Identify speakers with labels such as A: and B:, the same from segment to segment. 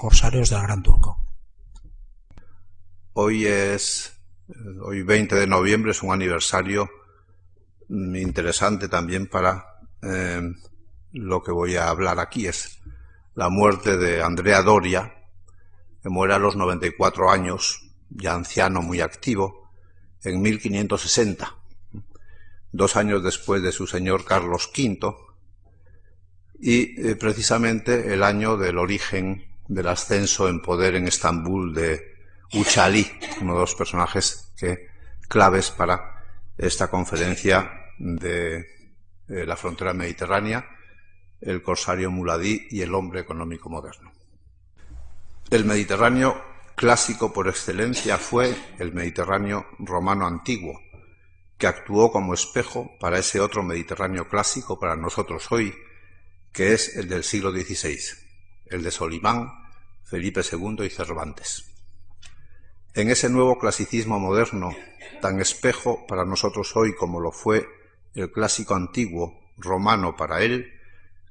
A: corsarios del Gran Turco.
B: Hoy 20 de noviembre, es un aniversario interesante también para lo que voy a hablar aquí. Es la muerte de Andrea Doria, que muere a los 94 años, ya anciano, muy activo, en 1560, 2 años después de su señor Carlos V, y precisamente el año del origen del ascenso en poder en Estambul de Uçali, uno de los personajes claves para esta conferencia de la frontera mediterránea, el corsario muladí y el hombre económico moderno. El Mediterráneo clásico por excelencia fue el Mediterráneo romano antiguo, que actuó como espejo para ese otro Mediterráneo clásico para nosotros hoy, que es el del siglo XVI, el de Solimán, Felipe II y Cervantes. En ese nuevo clasicismo moderno, tan espejo para nosotros hoy como lo fue el clásico antiguo romano para él,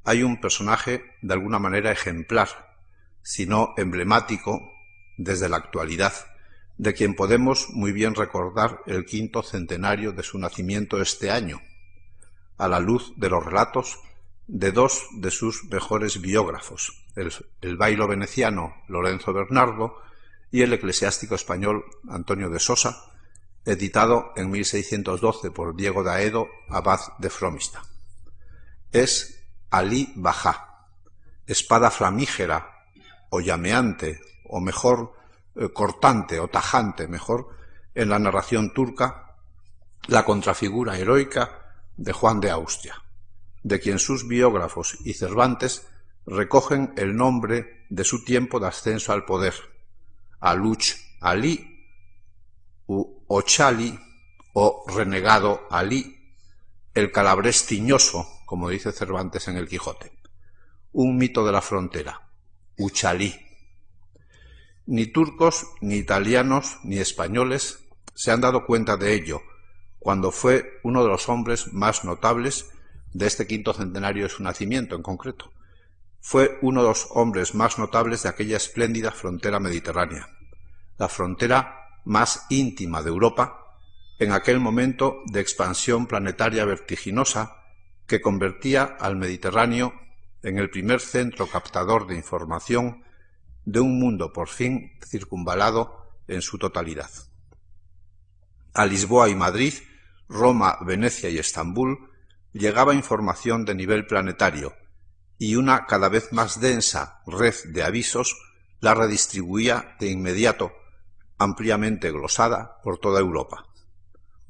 B: hay un personaje de alguna manera ejemplar, si no emblemático, desde la actualidad, de quien podemos muy bien recordar el 5º centenario de su nacimiento este año, a la luz de los relatos de 2 de sus mejores biógrafos, el bailo veneciano Lorenzo Bernardo y el eclesiástico español Antonio de Sosa, editado en 1612 por Diego de Aedo, abad de Fromista. Es Alí Bajá, espada flamígera o llameante, o mejor cortante o tajante, mejor, en la narración turca, la contrafigura heroica de Juan de Austria, de quien sus biógrafos y Cervantes recogen el nombre de su tiempo de ascenso al poder, Aluch Alí, Ochali o renegado Alí, el calabrés tiñoso, como dice Cervantes en el Quijote, un mito de la frontera, Uçali. Ni turcos, ni italianos, ni españoles se han dado cuenta de ello, cuando fue uno de los hombres más notables de este 5º centenario de su nacimiento en concreto. Fue uno de los hombres más notables de aquella espléndida frontera mediterránea, la frontera más íntima de Europa, en aquel momento de expansión planetaria vertiginosa que convertía al Mediterráneo en el primer centro captador de información de un mundo por fin circunvalado en su totalidad. A Lisboa y Madrid, Roma, Venecia y Estambul llegaba información de nivel planetario, y una cada vez más densa red de avisos la redistribuía de inmediato, ampliamente glosada por toda Europa.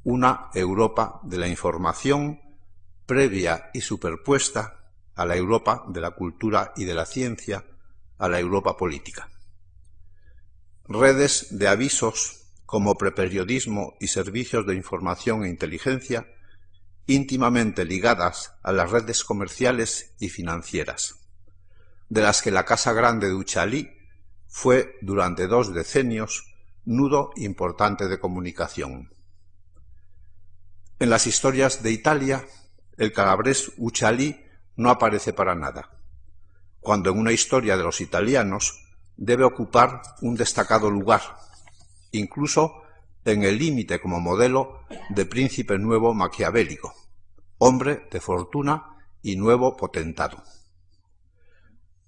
B: Una Europa de la información previa y superpuesta a la Europa de la cultura y de la ciencia, a la Europa política. Redes de avisos como preperiodismo y servicios de información e inteligencia íntimamente ligadas a las redes comerciales y financieras, de las que la Casa Grande de Uçali fue durante 2 decenios nudo importante de comunicación. En las historias de Italia, el calabrés Uçali no aparece para nada, cuando en una historia de los italianos debe ocupar un destacado lugar, incluso en el límite como modelo de príncipe nuevo maquiavélico, hombre de fortuna y nuevo potentado.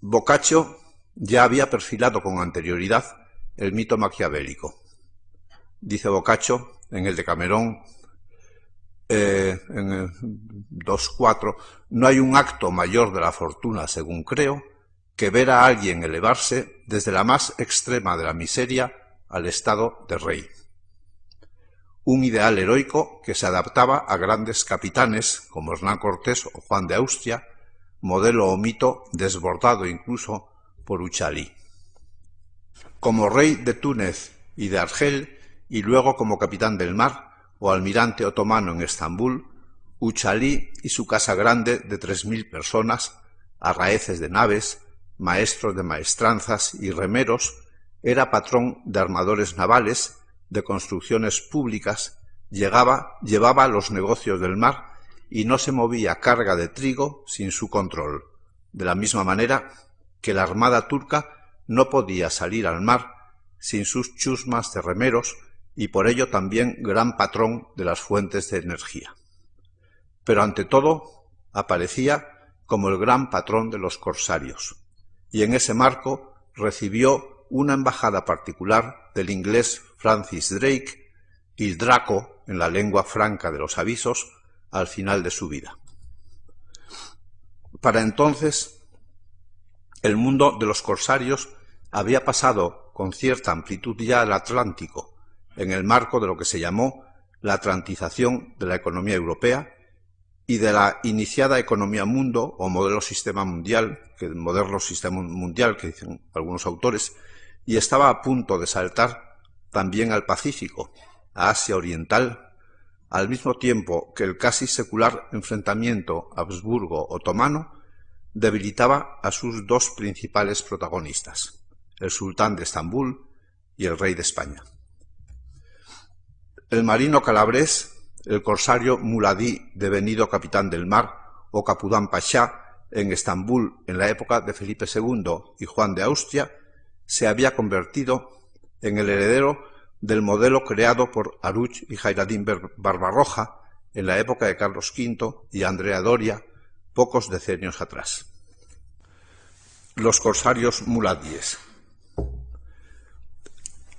B: Boccaccio ya había perfilado con anterioridad el mito maquiavélico. Dice Boccaccio en el Decamerón, en el 2.4, no hay un acto mayor de la fortuna, según creo, que ver a alguien elevarse desde la más extrema de la miseria al estado de rey. Un ideal heroico que se adaptaba a grandes capitanes como Hernán Cortés o Juan de Austria, modelo o mito desbordado incluso por Uçali. Como rey de Túnez y de Argel, y luego como capitán del mar o almirante otomano en Estambul, Uçali y su casa grande de 3.000 personas, arraeces de naves, maestros de maestranzas y remeros, era patrón de armadores navales, de construcciones públicas, llevaba los negocios del mar y no se movía carga de trigo sin su control, de la misma manera que la armada turca no podía salir al mar sin sus chusmas de remeros y por ello también gran patrón de las fuentes de energía. Pero ante todo aparecía como el gran patrón de los corsarios, y en ese marco recibió una embajada particular del inglés Francis Drake, il Draco en la lengua franca de los avisos, al final de su vida. Para entonces, el mundo de los corsarios había pasado con cierta amplitud ya al Atlántico, en el marco de lo que se llamó la atlantización de la economía europea y de la iniciada economía mundo o moderno sistema mundial que dicen algunos autores, y estaba a punto de saltar también al Pacífico, a Asia Oriental, al mismo tiempo que el casi secular enfrentamiento Habsburgo-otomano debilitaba a sus dos principales protagonistas, el sultán de Estambul y el rey de España. El marino calabrés, el corsario muladí devenido capitán del mar, o Capudán Pachá, en Estambul en la época de Felipe II y Juan de Austria, se había convertido en el heredero del modelo creado por Aruch y Jairadín Barbarroja en la época de Carlos V y Andrea Doria, pocos decenios atrás. Los corsarios muladíes.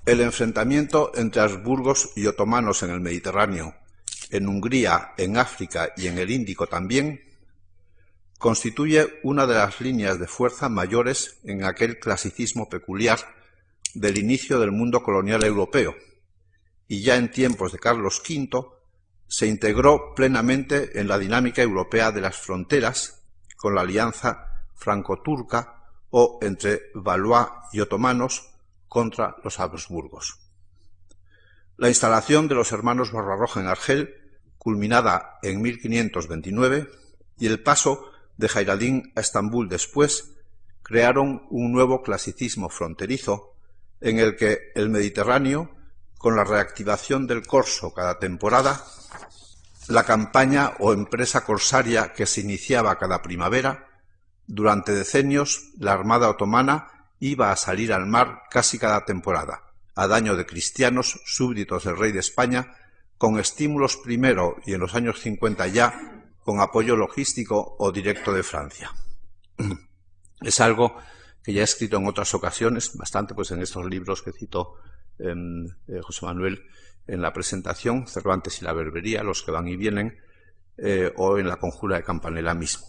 B: El enfrentamiento entre habsburgos y otomanos en el Mediterráneo, en Hungría, en África y en el Índico también, constituye una de las líneas de fuerza mayores en aquel clasicismo peculiar del inicio del mundo colonial europeo, y ya en tiempos de Carlos V se integró plenamente en la dinámica europea de las fronteras con la alianza franco-turca o entre Valois y otomanos contra los Habsburgos. La instalación de los hermanos Barbarroja en Argel, culminada en 1529, y el paso de Jairadín a Estambul después, crearon un nuevo clasicismo fronterizo en el que el Mediterráneo, con la reactivación del corso cada temporada, la campaña o empresa corsaria que se iniciaba cada primavera, durante decenios la armada otomana iba a salir al mar casi cada temporada, a daño de cristianos súbditos del rey de España, con estímulos primero y en los años 50 ya, con apoyo logístico o directo de Francia. Es algo que ya he escrito en otras ocasiones, bastante pues en estos libros que citó José Manuel en la presentación, Cervantes y la Berbería, los que van y vienen, o en la Conjura de Campanella mismo.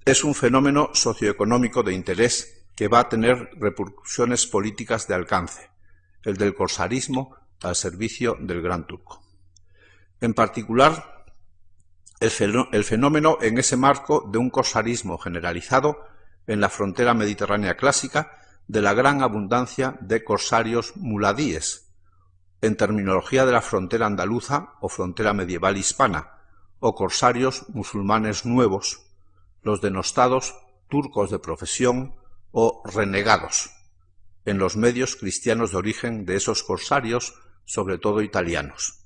B: Es un fenómeno socioeconómico de interés que va a tener repercusiones políticas de alcance, el del corsarismo al servicio del Gran Turco. En particular, el fenómeno en ese marco de un corsarismo generalizado en la frontera mediterránea clásica de la gran abundancia de corsarios muladíes, en terminología de la frontera andaluza o frontera medieval hispana, o corsarios musulmanes nuevos, los denostados turcos de profesión o renegados, en los medios cristianos de origen de esos corsarios, sobre todo italianos.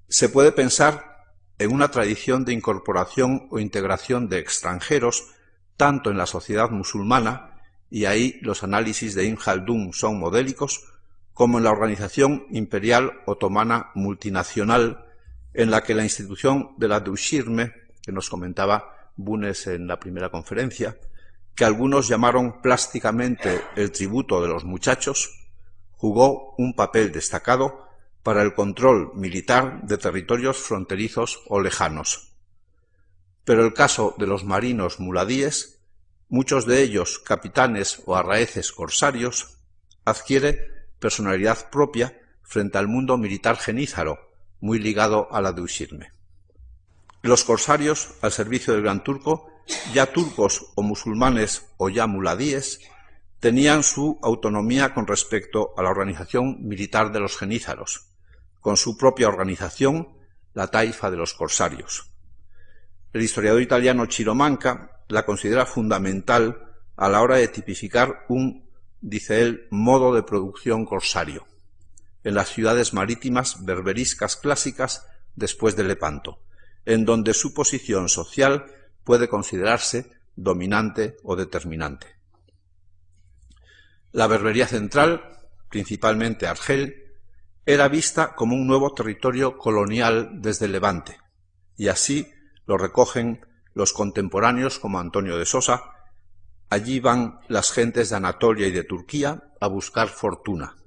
B: Se puede pensar en una tradición de incorporación o integración de extranjeros tanto en la sociedad musulmana, y ahí los análisis de Ibn Khaldún son modélicos, como en la organización imperial otomana multinacional, en la que la institución de la Dushirme, que nos comentaba Bunes en la primera conferencia, que algunos llamaron plásticamente el tributo de los muchachos, jugó un papel destacado para el control militar de territorios fronterizos o lejanos. Pero el caso de los marinos muladíes, muchos de ellos capitanes o arraeces corsarios, adquiere personalidad propia frente al mundo militar genízaro, muy ligado a la Dushirme. Los corsarios al servicio del Gran Turco, ya turcos o musulmanes o ya muladíes, tenían su autonomía con respecto a la organización militar de los genízaros, con su propia organización, la taifa de los corsarios. El historiador italiano Ciro Manca la considera fundamental a la hora de tipificar un, dice él, modo de producción corsario en las ciudades marítimas berberiscas clásicas después de Lepanto, en donde su posición social puede considerarse dominante o determinante. La Berbería Central, principalmente Argel, era vista como un nuevo territorio colonial desde el Levante, y así lo recogen los contemporáneos como Antonio de Sosa. Allí van las gentes de Anatolia y de Turquía a buscar fortuna,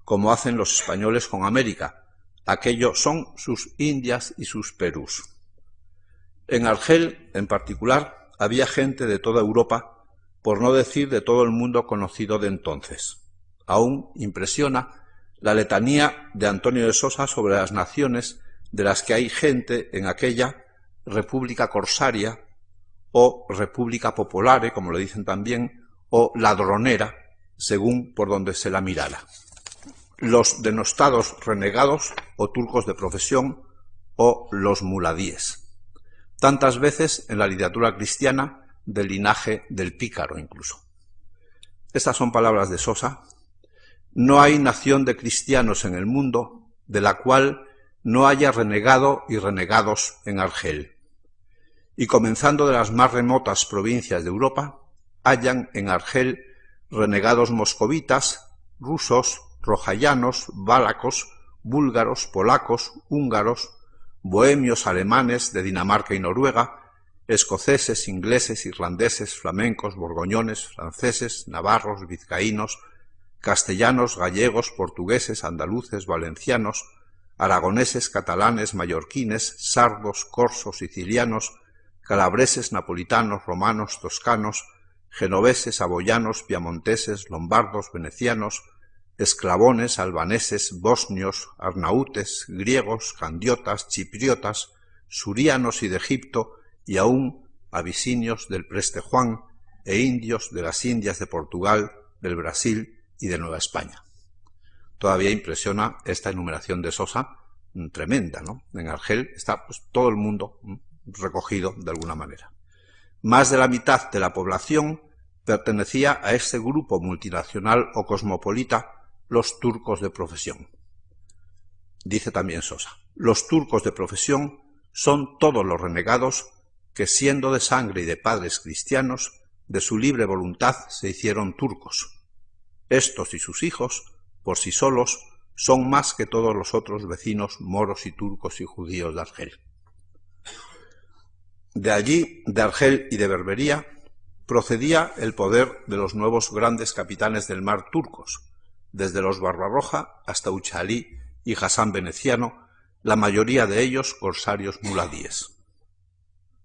B: como hacen los españoles con América. Aquello son sus Indias y sus Perús. En Argel, en particular, había gente de toda Europa, por no decir de todo el mundo conocido de entonces. Aún impresiona la letanía de Antonio de Sosa sobre las naciones de las que hay gente en aquella República Corsaria o República Popolare, como le dicen también, o ladronera, según por donde se la mirara. Los denostados renegados o turcos de profesión o los muladíes. Tantas veces en la literatura cristiana del linaje del pícaro incluso. Estas son palabras de Sosa. No hay nación de cristianos en el mundo de la cual no haya renegado y renegados en Argel. Y comenzando de las más remotas provincias de Europa, hallan en Argel renegados moscovitas, rusos, rojayanos, válacos, búlgaros, polacos, húngaros, bohemios alemanes de Dinamarca y Noruega, escoceses, ingleses, irlandeses, flamencos, borgoñones, franceses, navarros, vizcaínos, castellanos, gallegos, portugueses, andaluces, valencianos, aragoneses, catalanes, mallorquines, sardos, corsos, sicilianos, calabreses, napolitanos, romanos, toscanos, genoveses, aboyanos, piamonteses, lombardos, venecianos, esclavones, albaneses, bosnios, arnaútes, griegos, jandiotas, chipriotas, surianos y de Egipto, y aún abisinios del Preste Juan e indios de las Indias de Portugal, del Brasil y de Nueva España. Todavía impresiona esta enumeración de Sosa, tremenda, ¿no? En Argel está pues, todo el mundo recogido de alguna manera. Más de la mitad de la población pertenecía a este grupo multinacional o cosmopolita, los turcos de profesión. Dice también Sosa, los turcos de profesión son todos los renegados que, siendo de sangre y de padres cristianos, de su libre voluntad se hicieron turcos. Estos y sus hijos, por sí solos, son más que todos los otros vecinos moros y turcos y judíos de Argel. De allí, de Argel y de Berbería, procedía el poder de los nuevos grandes capitanes del mar turcos, desde los Barbarroja hasta Uchalí y Hasán Veneciano, la mayoría de ellos corsarios muladíes.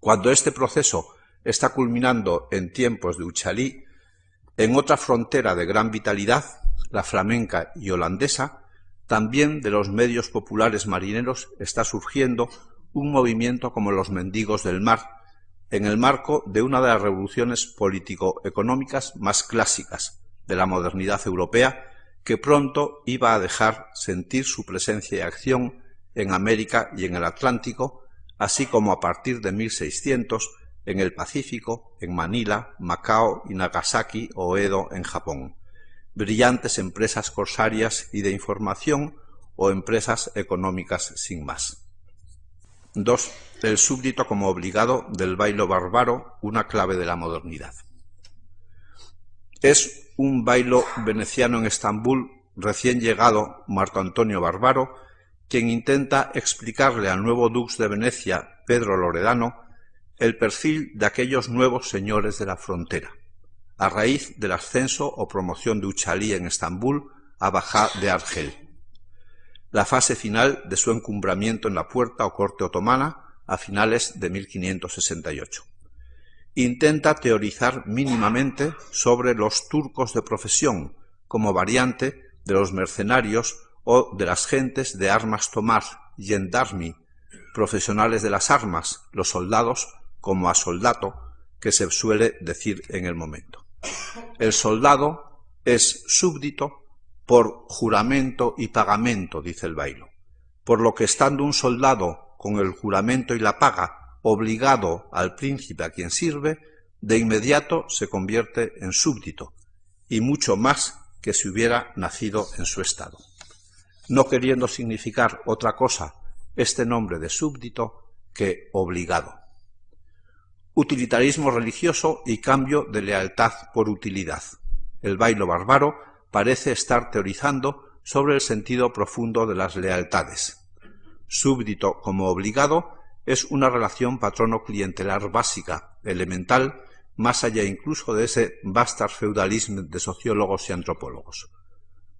B: Cuando este proceso está culminando en tiempos de Uchalí, en otra frontera de gran vitalidad, la flamenca y holandesa, también de los medios populares marineros está surgiendo un movimiento como los mendigos del mar, en el marco de una de las revoluciones político-económicas más clásicas de la modernidad europea, que pronto iba a dejar sentir su presencia y acción en América y en el Atlántico, así como a partir de 1600 en el Pacífico, en Manila, Macao y Nagasaki o Edo en Japón. Brillantes empresas corsarias y de información o empresas económicas sin más. 2. El súbdito como obligado del bailo bárbaro, una clave de la modernidad. Es un bailo veneciano en Estambul, recién llegado Marco Antonio Barbaro, quien intenta explicarle al nuevo dux de Venecia, Pedro Loredano, el perfil de aquellos nuevos señores de la frontera, a raíz del ascenso o promoción de Uchalí en Estambul a Bajá de Argel. La fase final de su encumbramiento en la puerta o corte otomana a finales de 1568. Intenta teorizar mínimamente sobre los turcos de profesión como variante de los mercenarios o de las gentes de armas tomar, gendarmi, profesionales de las armas, los soldados como a soldato, que se suele decir en el momento. El soldado es súbdito por juramento y pagamento, dice el bailo, por lo que estando un soldado con el juramento y la paga obligado al príncipe a quien sirve, de inmediato se convierte en súbdito, y mucho más que si hubiera nacido en su estado. No queriendo significar otra cosa este nombre de súbdito que obligado. Utilitarismo religioso y cambio de lealtad por utilidad. el bailo bárbaro, parece estar teorizando sobre el sentido profundo de las lealtades. Súbdito como obligado es una relación patrono-clientelar básica, elemental, más allá incluso de ese bastard feudalismo de sociólogos y antropólogos.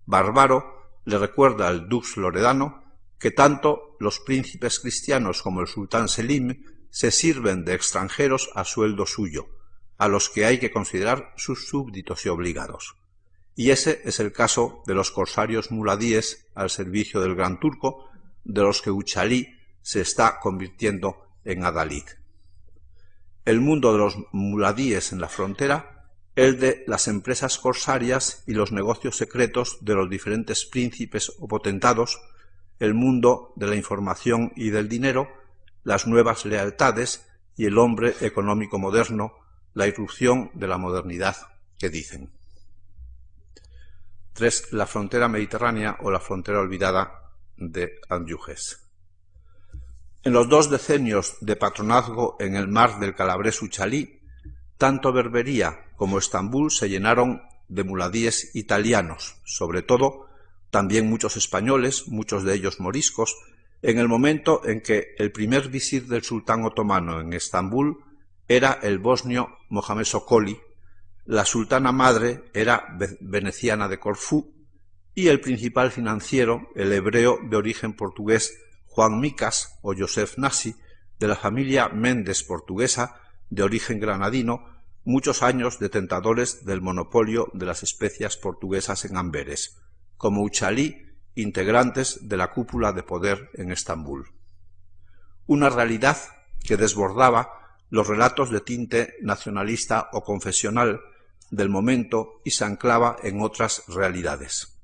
B: Bárbaro le recuerda al dux loredano que tanto los príncipes cristianos como el sultán Selim se sirven de extranjeros a sueldo suyo, a los que hay que considerar sus súbditos y obligados. Y ese es el caso de los corsarios muladíes al servicio del Gran Turco, de los que Uchalí se está convirtiendo en adalid. El mundo de los muladíes en la frontera, el de las empresas corsarias y los negocios secretos de los diferentes príncipes o potentados, el mundo de la información y del dinero, las nuevas lealtades y el hombre económico moderno, la irrupción de la modernidad que dicen. 3. La frontera mediterránea o la frontera olvidada de Anjouges. En los 2 decenios de patronazgo en el mar del Calabres-Uchalí, tanto Berbería como Estambul se llenaron de muladíes italianos, sobre todo también muchos españoles, muchos de ellos moriscos, en el momento en que el primer visir del sultán otomano en Estambul era el bosnio Mohamed Sokoli, la sultana madre era veneciana de Corfú y el principal financiero, el hebreo de origen portugués Juan Micas o Joseph Nasi, de la familia Méndez portuguesa de origen granadino, muchos años detentadores del monopolio de las especias portuguesas en Amberes, como Uchalí, integrantes de la cúpula de poder en Estambul. Una realidad que desbordaba los relatos de tinte nacionalista o confesional del momento y se anclaba en otras realidades.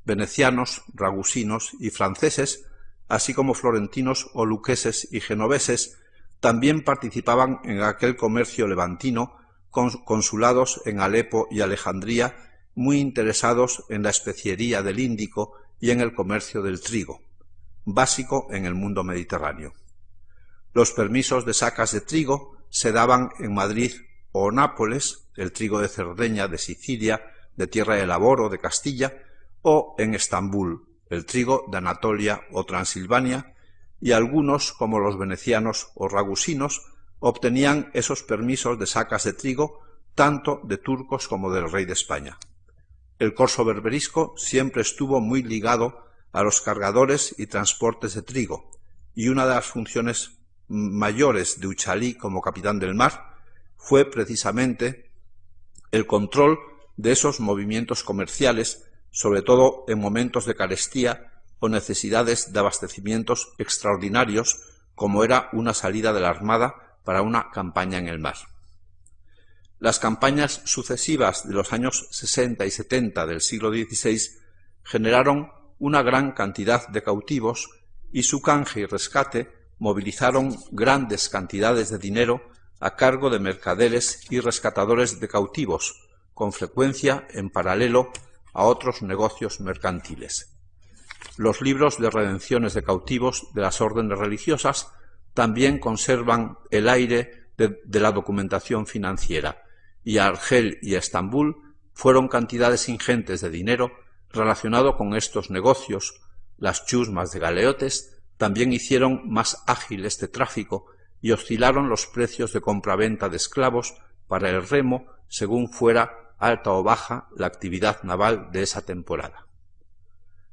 B: Venecianos, ragusinos y franceses, así como florentinos o luqueses y genoveses, también participaban en aquel comercio levantino con consulados en Alepo y Alejandría, muy interesados en la especiería del Índico y en el comercio del trigo, básico en el mundo mediterráneo. Los permisos de sacas de trigo se daban en Madrid o Nápoles, el trigo de Cerdeña, de Sicilia, de Tierra de Laboro, de Castilla, o en Estambul, el trigo de Anatolia o Transilvania, y algunos, como los venecianos o ragusinos, obtenían esos permisos de sacas de trigo tanto de turcos como del rey de España. El corso berberisco siempre estuvo muy ligado a los cargadores y transportes de trigo, y una de las funciones mayores de Uchalí como capitán del mar fue precisamente el control de esos movimientos comerciales, sobre todo en momentos de carestía o necesidades de abastecimientos extraordinarios, como era una salida de la Armada para una campaña en el mar. Las campañas sucesivas de los años 60 y 70 del siglo XVI generaron una gran cantidad de cautivos y su canje y rescate movilizaron grandes cantidades de dinero a cargo de mercaderes y rescatadores de cautivos, con frecuencia en paralelo a otros negocios mercantiles. Los libros de redenciones de cautivos de las órdenes religiosas también conservan el aire de la documentación financiera, y a Argel y a Estambul fueron cantidades ingentes de dinero relacionado con estos negocios. Las chusmas de galeotes también hicieron más ágil este tráfico y oscilaron los precios de compraventa de esclavos para el remo según fuera alta o baja la actividad naval de esa temporada.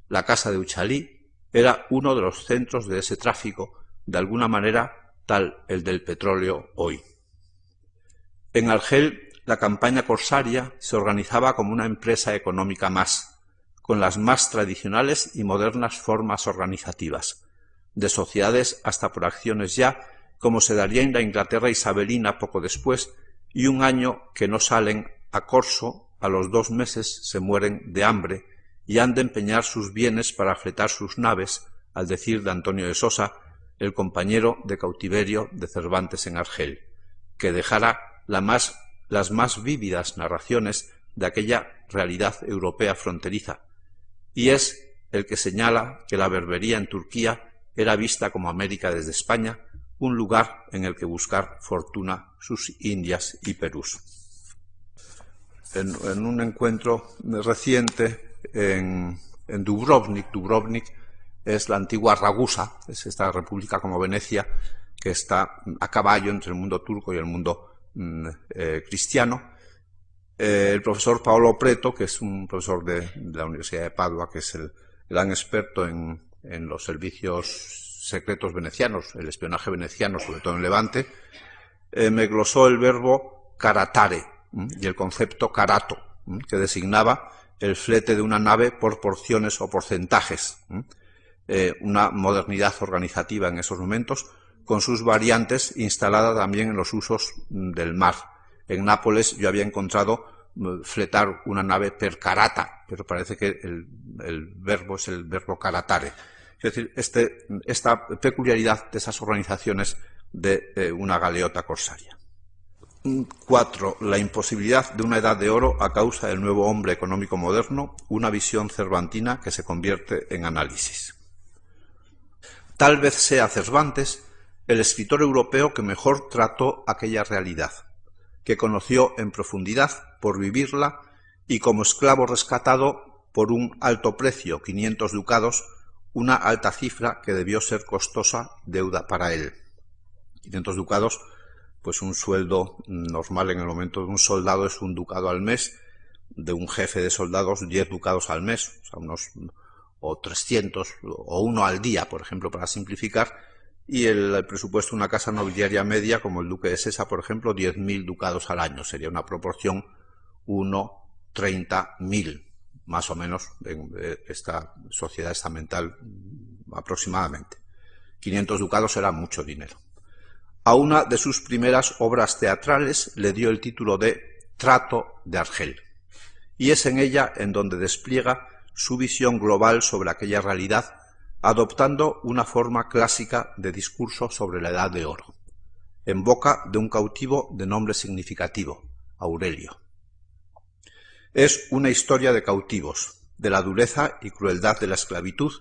B: La casa de Uchalí era uno de los centros de ese tráfico, de alguna manera tal el del petróleo hoy. En Argel, la campaña corsaria se organizaba como una empresa económica más, con las más tradicionales y modernas formas organizativas, de sociedades hasta por acciones ya, como se daría en la Inglaterra isabelina poco después, y un año que no salen a corso, a los 2 meses se mueren de hambre y han de empeñar sus bienes para fletar sus naves, al decir de Antonio de Sosa, el compañero de cautiverio de Cervantes en Argel, que dejara las más vívidas narraciones de aquella realidad europea fronteriza, y es el que señala que la berbería en Turquía era vista como América desde España, un lugar en el que buscar fortuna sus Indias y Perús. en un encuentro reciente en Dubrovnik. Dubrovnik es la antigua Ragusa, es esta república como Venecia, que está a caballo entre el mundo turco y el mundo cristiano. El profesor Paolo Preto, que es un profesor de la Universidad de Padua, que es el gran experto en los servicios secretos venecianos, el espionaje veneciano, sobre todo en Levante, me glosó el verbo caratare y el concepto carato, que designaba el flete de una nave por porciones o porcentajes, una modernidad organizativa en esos momentos, con sus variantes instalada también en los usos del mar. En Nápoles yo había encontrado fletar una nave per carata, pero parece que el verbo es el verbo caratare. Es decir, esta peculiaridad de esas organizaciones de una galeota corsaria. 4. La imposibilidad de una edad de oro a causa del nuevo hombre económico moderno, una visión cervantina que se convierte en análisis. Tal vez sea Cervantes el escritor europeo que mejor trató aquella realidad, que conoció en profundidad por vivirla y como esclavo rescatado por un alto precio, 500 ducados, una alta cifra que debió ser costosa deuda para él. 500 ducados, pues un sueldo normal en el momento de un soldado es un ducado al mes, de un jefe de soldados 10 ducados al mes, o sea, o 300 o 1 al día, por ejemplo, para simplificar, y el presupuesto de una casa nobiliaria media, como el duque de Sesa, por ejemplo, 10.000 ducados al año. Sería una proporción 1:30.000, más o menos, en esta sociedad estamental aproximadamente. 500 ducados era mucho dinero. A una de sus primeras obras teatrales le dio el título de Trato de Argel, y es en ella en donde despliega su visión global sobre aquella realidad, adoptando una forma clásica de discurso sobre la Edad de Oro, en boca de un cautivo de nombre significativo, Aurelio. Es una historia de cautivos, de la dureza y crueldad de la esclavitud,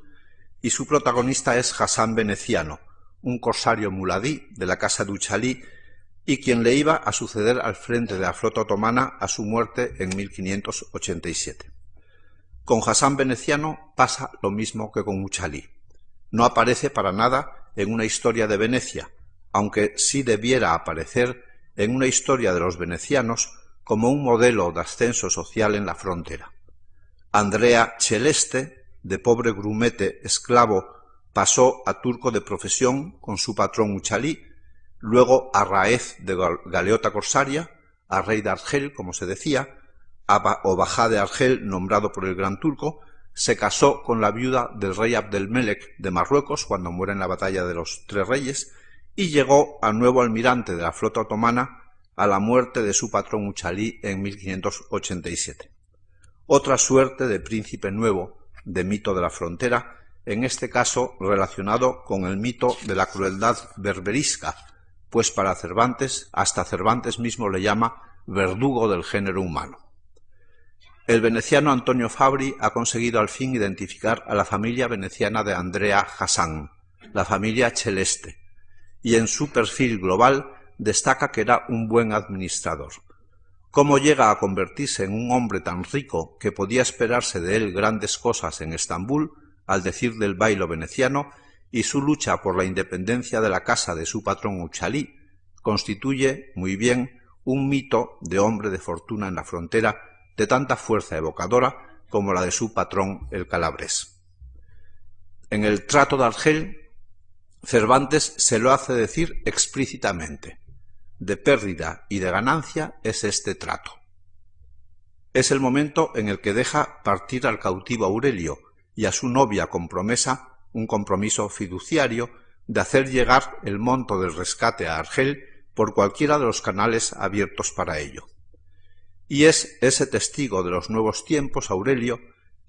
B: y su protagonista es Hassan Veneciano, un corsario muladí de la casa de Uchalí y quien le iba a suceder al frente de la flota otomana a su muerte en 1587. Con Hassan Veneciano pasa lo mismo que con Uchalí. No aparece para nada en una historia de Venecia, aunque sí debiera aparecer en una historia de los venecianos como un modelo de ascenso social en la frontera. Andrea Celeste, de pobre grumete esclavo, pasó a turco de profesión con su patrón Uchalí, luego a raez de galeota corsaria, a rey de Argel, como se decía, o bajá de Argel, nombrado por el gran turco, se casó con la viuda del rey Abdelmelek de Marruecos cuando muere en la batalla de los Tres Reyes y llegó a nuevo almirante de la flota otomana a la muerte de su patrón Uchalí en 1587. Otra suerte de príncipe nuevo, de mito de la frontera, en este caso relacionado con el mito de la crueldad berberisca, pues para Cervantes, hasta Cervantes mismo le llama verdugo del género humano. El veneciano Antonio Fabri ha conseguido al fin identificar a la familia veneciana de Andrea Hassan, la familia Celeste, y en su perfil global destaca que era un buen administrador. ¿Cómo llega a convertirse en un hombre tan rico que podía esperarse de él grandes cosas en Estambul, al decir del bailo veneciano, y su lucha por la independencia de la casa de su patrón Uchalí, constituye, muy bien, un mito de hombre de fortuna en la frontera de tanta fuerza evocadora como la de su patrón el calabrés. En el Trato de Argel, Cervantes se lo hace decir explícitamente: de pérdida y de ganancia es este trato. Es el momento en el que deja partir al cautivo Aurelio y a su novia con promesa, un compromiso fiduciario, de hacer llegar el monto del rescate a Argel por cualquiera de los canales abiertos para ello. Y es ese testigo de los nuevos tiempos, Aurelio,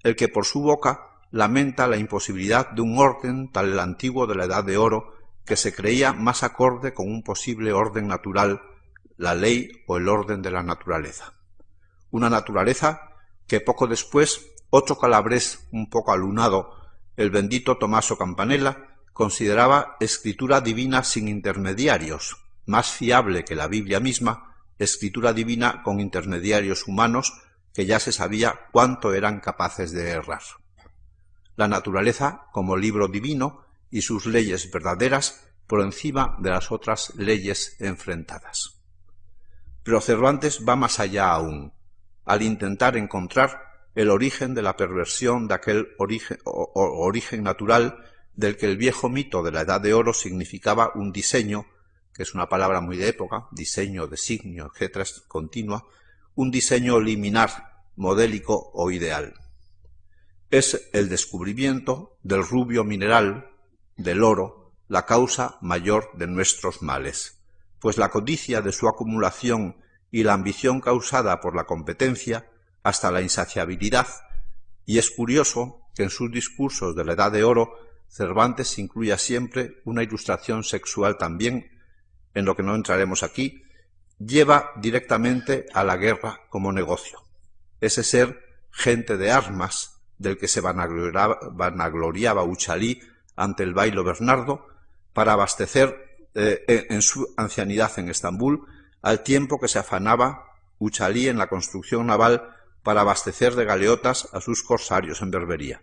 B: el que por su boca lamenta la imposibilidad de un orden tal el antiguo de la Edad de Oro, que se creía más acorde con un posible orden natural, la ley o el orden de la naturaleza. Una naturaleza que poco después otro calabrés un poco alunado, el bendito Tommaso Campanella, consideraba escritura divina sin intermediarios, más fiable que la Biblia misma, escritura divina con intermediarios humanos que ya se sabía cuánto eran capaces de errar. La naturaleza como libro divino y sus leyes verdaderas por encima de las otras leyes enfrentadas. Pero Cervantes va más allá aún, al intentar encontrar el origen de la perversión de aquel origen natural del que el viejo mito de la Edad de Oro significaba un diseño, que es una palabra muy de época, diseño, designio, etc., es continua, un diseño liminar, modélico o ideal. Es el descubrimiento del rubio mineral, del oro, la causa mayor de nuestros males, pues la codicia de su acumulación y la ambición causada por la competencia hasta la insaciabilidad, y es curioso que en sus discursos de la Edad de Oro Cervantes incluya siempre una ilustración sexual también, en lo que no entraremos aquí, lleva directamente a la guerra como negocio. Ese ser gente de armas del que se vanagloriaba Uchalí ante el bailo Bernardo para abastecer en su ancianidad en Estambul, al tiempo que se afanaba Uchalí en la construcción naval para abastecer de galeotas a sus corsarios en Berbería.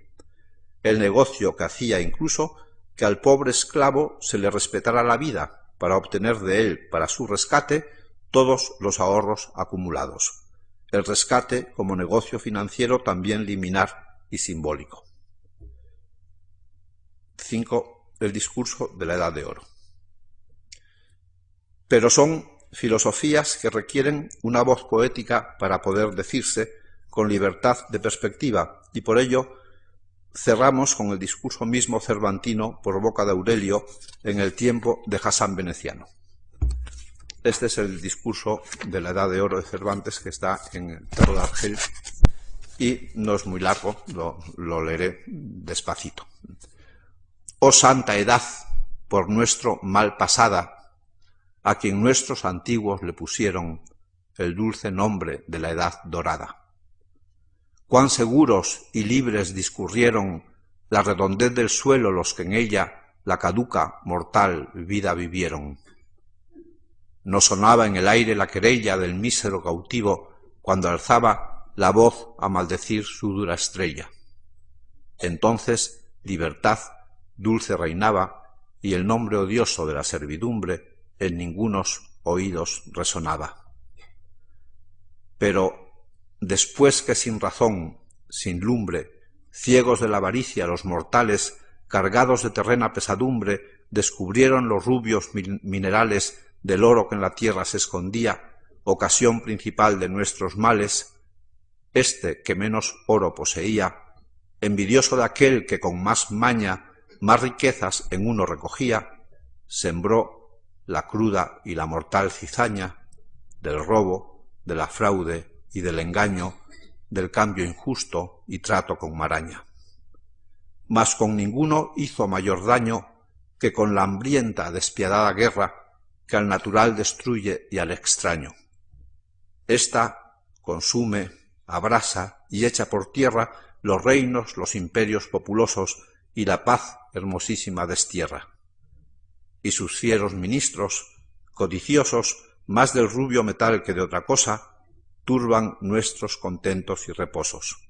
B: El negocio que hacía incluso que al pobre esclavo se le respetara la vida para obtener de él, para su rescate, todos los ahorros acumulados. El rescate como negocio financiero también liminar y simbólico. 5. El discurso de la Edad de Oro. Pero son filosofías que requieren una voz poética para poder decirse con libertad de perspectiva, y por ello cerramos con el discurso mismo cervantino por boca de Aurelio en el tiempo de Hassan Veneciano. Este es el discurso de la Edad de Oro de Cervantes, que está en el Cerro de Argel, y no es muy largo, lo leeré despacito. Oh santa edad, por nuestro mal pasada, a quien nuestros antiguos le pusieron el dulce nombre de la edad dorada. Cuán seguros y libres discurrieron la redondez del suelo los que en ella la caduca, mortal vida vivieron. No sonaba en el aire la querella del mísero cautivo cuando alzaba la voz a maldecir su dura estrella. Entonces libertad dulce reinaba y el nombre odioso de la servidumbre en ningunos oídos resonaba. Pero después que sin razón, sin lumbre, ciegos de la avaricia los mortales, cargados de terrena pesadumbre, descubrieron los rubios minerales del oro que en la tierra se escondía, ocasión principal de nuestros males, este que menos oro poseía, envidioso de aquel que con más maña más riquezas en uno recogía, sembró la cruda y la mortal cizaña del robo, de la fraude y del engaño, del cambio injusto y trato con maraña. Mas con ninguno hizo mayor daño que con la hambrienta despiadada guerra que al natural destruye y al extraño. Esta consume, abrasa y echa por tierra los reinos, los imperios populosos y la paz hermosísima destierra. Y sus fieros ministros, codiciosos más del rubio metal que de otra cosa, turban nuestros contentos y reposos.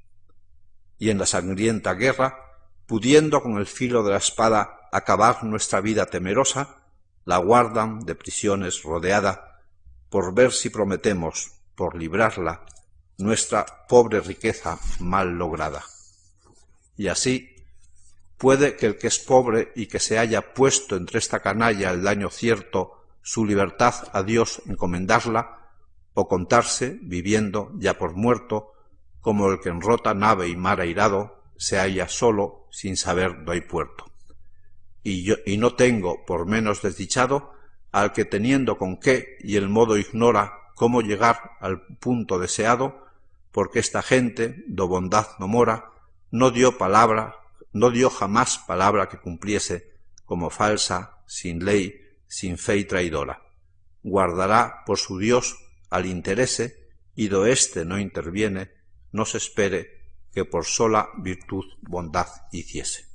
B: Y en la sangrienta guerra, pudiendo con el filo de la espada acabar nuestra vida temerosa, la guardan de prisiones rodeada, por ver si prometemos, por librarla, nuestra pobre riqueza mal lograda. Y así, puede que el que es pobre y que se haya puesto entre esta canalla el daño cierto, su libertad a Dios encomendarla, o contarse, viviendo ya por muerto, como el que en rota nave y mar airado se halla solo sin saber do hay puerto. Y no tengo, por menos desdichado, al que teniendo con qué y el modo ignora cómo llegar al punto deseado, porque esta gente, do bondad no mora, no dio jamás palabra que cumpliese, como falsa, sin ley, sin fe y traidora. Guardará por su Dios al interese, y do éste no interviene, no se espere que por sola virtud bondad hiciese.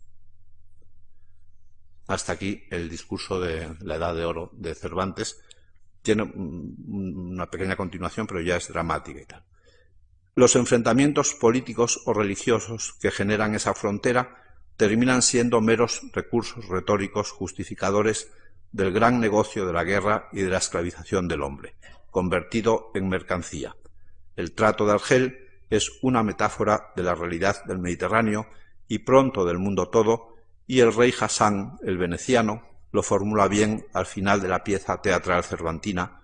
B: Hasta aquí el discurso de la Edad de Oro de Cervantes, tiene una pequeña continuación, pero ya es dramática y tal. Los enfrentamientos políticos o religiosos que generan esa frontera terminan siendo meros recursos retóricos justificadores del gran negocio de la guerra y de la esclavización del hombre, convertido en mercancía. El Trato de Argel es una metáfora de la realidad del Mediterráneo y pronto del mundo todo, y el rey Hassan, el veneciano, lo formula bien al final de la pieza teatral cervantina: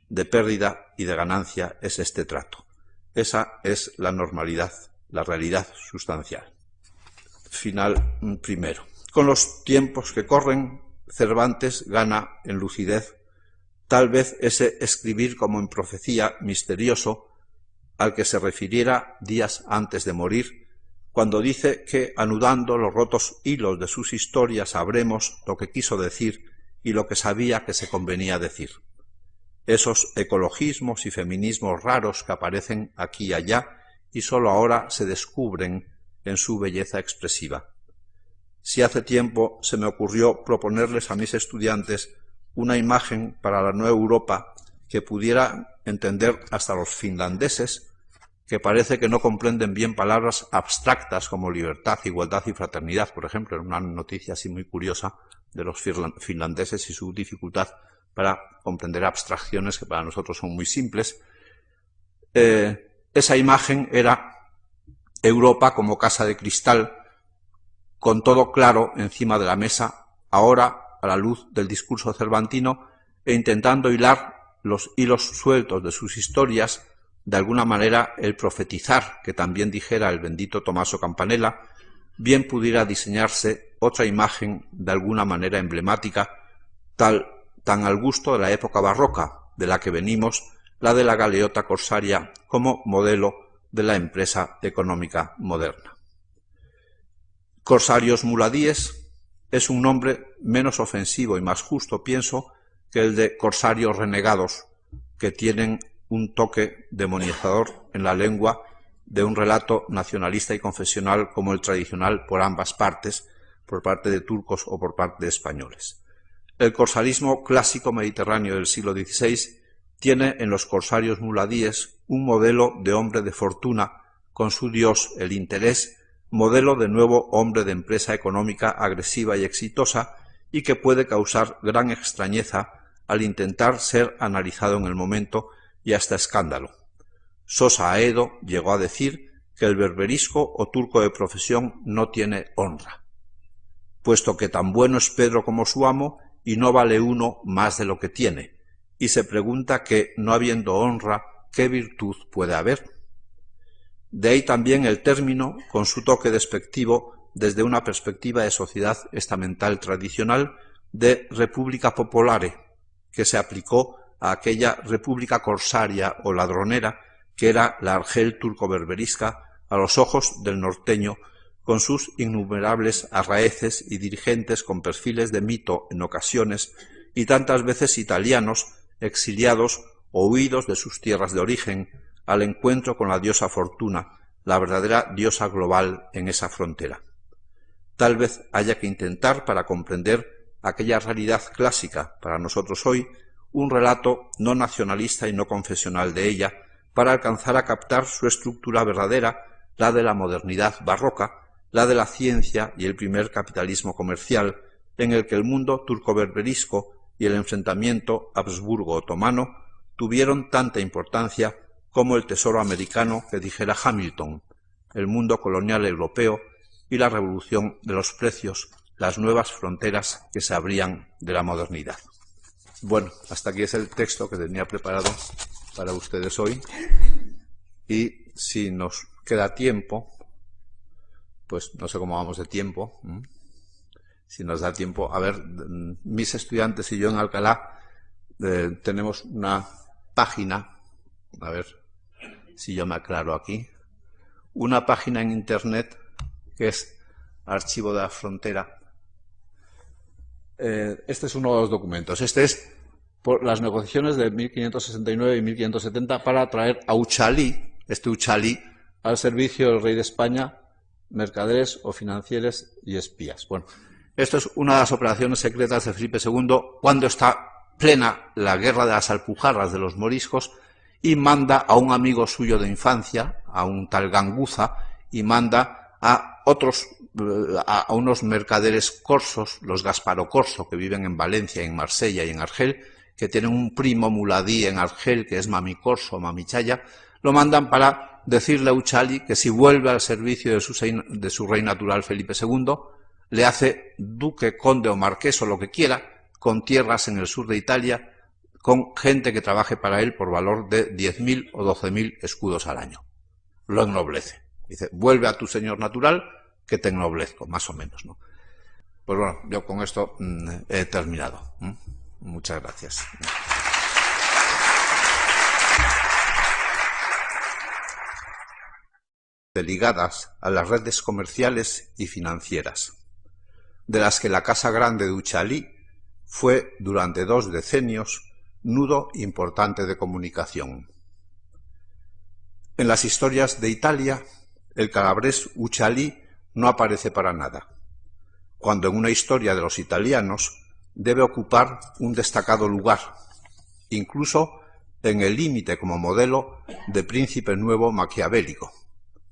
B: de pérdida y de ganancia es este trato. Esa es la normalidad, la realidad sustancial. Final primero. Con los tiempos que corren, Cervantes gana en lucidez, tal vez ese escribir como en profecía misterioso al que se refiriera días antes de morir, cuando dice que, anudando los rotos hilos de sus historias, sabremos lo que quiso decir y lo que sabía que se convenía decir. Esos ecologismos y feminismos raros que aparecen aquí y allá y sólo ahora se descubren en su belleza expresiva. Si hace tiempo se me ocurrió proponerles a mis estudiantes una imagen para la nueva Europa que pudiera entender hasta los finlandeses, que parece que no comprenden bien palabras abstractas como libertad, igualdad y fraternidad, por ejemplo, en una noticia así muy curiosa de los finlandeses y su dificultad para comprender abstracciones que para nosotros son muy simples. Esa imagen era Europa como casa de cristal, con todo claro encima de la mesa, ahora a la luz del discurso cervantino, e intentando hilar los hilos sueltos de sus historias, de alguna manera el profetizar, que también dijera el bendito Tommaso Campanella, bien pudiera diseñarse otra imagen de alguna manera emblemática, tan al gusto de la época barroca, de la que venimos, la de la galeota corsaria como modelo de la empresa económica moderna. Corsarios muladíes es un nombre menos ofensivo y más justo, pienso, que el de corsarios renegados, que tienen un toque demonizador en la lengua de un relato nacionalista y confesional como el tradicional por ambas partes, por parte de turcos o por parte de españoles. El corsarismo clásico mediterráneo del siglo XVI tiene en los corsarios muladíes un modelo de hombre de fortuna, con su dios el interés, modelo de nuevo hombre de empresa económica agresiva y exitosa, y que puede causar gran extrañeza al intentar ser analizado en el momento y hasta escándalo. Sosa Aedo llegó a decir que el berberisco o turco de profesión no tiene honra, puesto que tan bueno es Pedro como su amo y no vale uno más de lo que tiene, y se pregunta que, no habiendo honra, ¿qué virtud puede haber? De ahí también el término, con su toque despectivo desde una perspectiva de sociedad estamental tradicional, de República Popolare, que se aplicó a aquella república corsaria o ladronera que era la Argel turco-berberisca a los ojos del norteño, con sus innumerables arraeces y dirigentes con perfiles de mito en ocasiones, y tantas veces italianos exiliados o huidos de sus tierras de origen al encuentro con la diosa Fortuna, la verdadera diosa global en esa frontera. Tal vez haya que intentar, para comprender aquella realidad clásica para nosotros hoy, un relato no nacionalista y no confesional de ella, para alcanzar a captar su estructura verdadera, la de la modernidad barroca, la de la ciencia y el primer capitalismo comercial, en el que el mundo turco-berberisco y el enfrentamiento Habsburgo-otomano tuvieron tanta importancia como el tesoro americano que dijera Hamilton, el mundo colonial europeo y la revolución de los precios, las nuevas fronteras que se abrían de la modernidad. Bueno, hasta aquí es el texto que tenía preparado para ustedes hoy, y si nos queda tiempo, pues no sé cómo vamos de tiempo, si nos da tiempo, a ver, mis estudiantes y yo en Alcalá tenemos una página, a ver si yo me aclaro aquí, una página en internet que es Archivo de la Frontera. Este es uno de los documentos. Este es por las negociaciones de 1569 y 1570 para traer a Uchalí, Uchalí, al servicio del rey de España, mercaderes o financieros y espías. Bueno, esto es una de las operaciones secretas de Felipe II cuando está plena la guerra de las Alpujarras de los moriscos, y manda a un amigo suyo de infancia, a un tal Ganguza, y manda a unos mercaderes corsos, los Gasparo Corso, que viven en Valencia, en Marsella y en Argel, que tienen un primo muladí en Argel, que es Mami Corso o Mami Chaya. Lo mandan para decirle a Uchali que si vuelve al servicio de su rey natural Felipe II, le hace duque, conde o marqués o lo que quiera, con tierras en el sur de Italia, con gente que trabaje para él por valor de 10.000 o 12.000 escudos al año. Lo ennoblece. Dice, vuelve a tu señor natural, que te ennoblezco, más o menos, ¿no? Pues bueno, yo con esto he terminado. Muchas gracias. Ligadas a las redes comerciales y financieras, de las que la Casa Grande de Uchalí fue durante 2 decenios nudo importante de comunicación. En las historias de Italia, el calabrés Uchalí no aparece para nada, cuando en una historia de los italianos debe ocupar un destacado lugar, incluso en el límite como modelo de príncipe nuevo maquiavélico,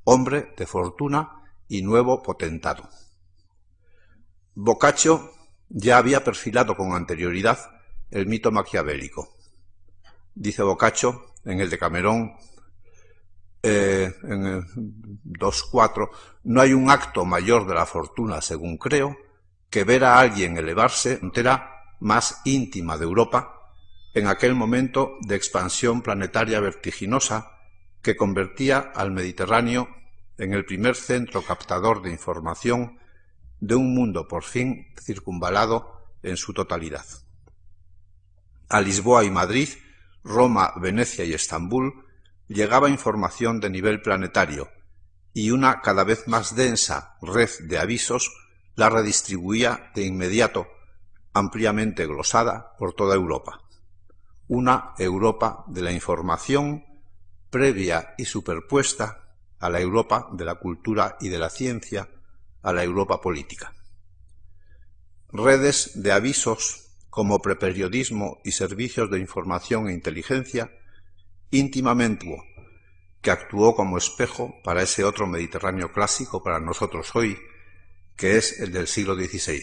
B: hombre de fortuna y nuevo potentado. Boccaccio ya había perfilado con anterioridad el mito maquiavélico. Dice Boccaccio en el Decamerón, en el 2.4, no hay un acto mayor de la fortuna, según creo, que ver a alguien elevarse a la frontera más íntima de Europa en aquel momento de expansión planetaria vertiginosa que convertía al Mediterráneo en el primer centro captador de información de un mundo por fin circunvalado en su totalidad. A Lisboa y Madrid, Roma, Venecia y Estambul llegaba información de nivel planetario, y una cada vez más densa red de avisos la redistribuía de inmediato, ampliamente glosada por toda Europa. Una Europa de la información previa y superpuesta a la Europa de la cultura y de la ciencia, a la Europa política. Redes de avisos como preperiodismo y servicios de información e inteligencia íntimamente, que actuó como espejo para ese otro Mediterráneo clásico para nosotros hoy, que es el del siglo XVI,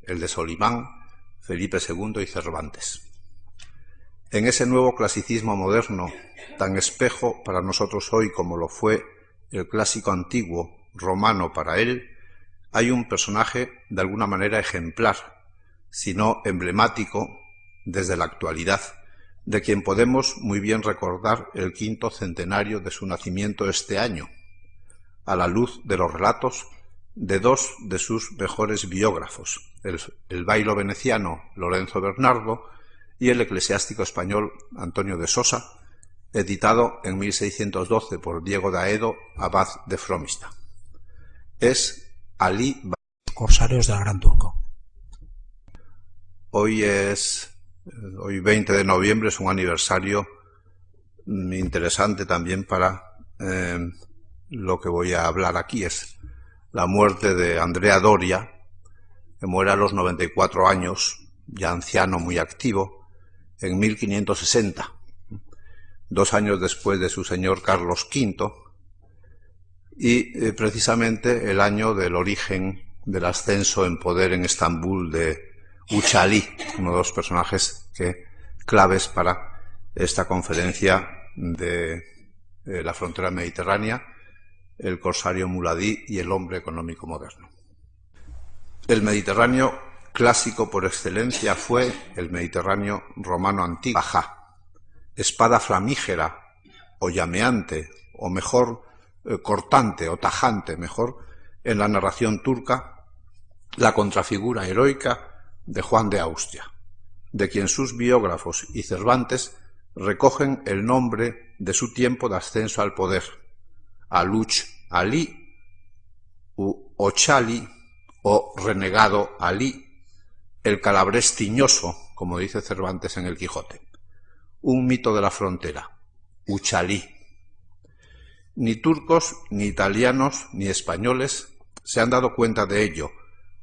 B: el de Solimán, Felipe II y Cervantes. En ese nuevo clasicismo moderno, tan espejo para nosotros hoy como lo fue el clásico antiguo romano para él, hay un personaje de alguna manera ejemplar, si no emblemático, desde la actualidad, de quien podemos muy bien recordar el 5º centenario de su nacimiento este año, a la luz de los relatos de 2 de sus mejores biógrafos, el bailo veneciano Lorenzo Bernardo y el eclesiástico español Antonio de Sosa, editado en 1612 por Diego de Aedo, abad de Fromista. Es Alí
A: Corsarios del Gran Turco.
B: Hoy 20 de noviembre, es un aniversario interesante también para lo que voy a hablar aquí. Es la muerte de Andrea Doria, que muere a los 94 años, ya anciano, muy activo, en 1560, 2 años después de su señor Carlos V, y precisamente el año del origen del ascenso en poder en Estambul de Uchalí, uno de los personajes claves para esta conferencia de la frontera mediterránea, el corsario muladí y el hombre económico moderno. El Mediterráneo clásico por excelencia fue el Mediterráneo romano antiguo, bajá, espada flamígera o llameante, o mejor cortante o tajante, mejor, en la narración turca, la contrafigura heroica de Juan de Austria, de quien sus biógrafos y Cervantes recogen el nombre de su tiempo de ascenso al poder, Aluch Alí, u Ochali, o renegado Alí, el calabrés tiñoso, como dice Cervantes en el Quijote. Un mito de la frontera, Uchalí. Ni turcos, ni italianos, ni españoles se han dado cuenta de ello,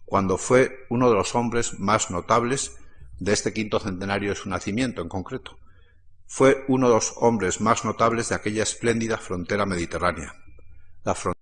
B: cuando fue uno de los hombres más notables de este quinto centenario de su nacimiento en concreto. Fue uno de los hombres más notables de aquella espléndida frontera mediterránea, la frontera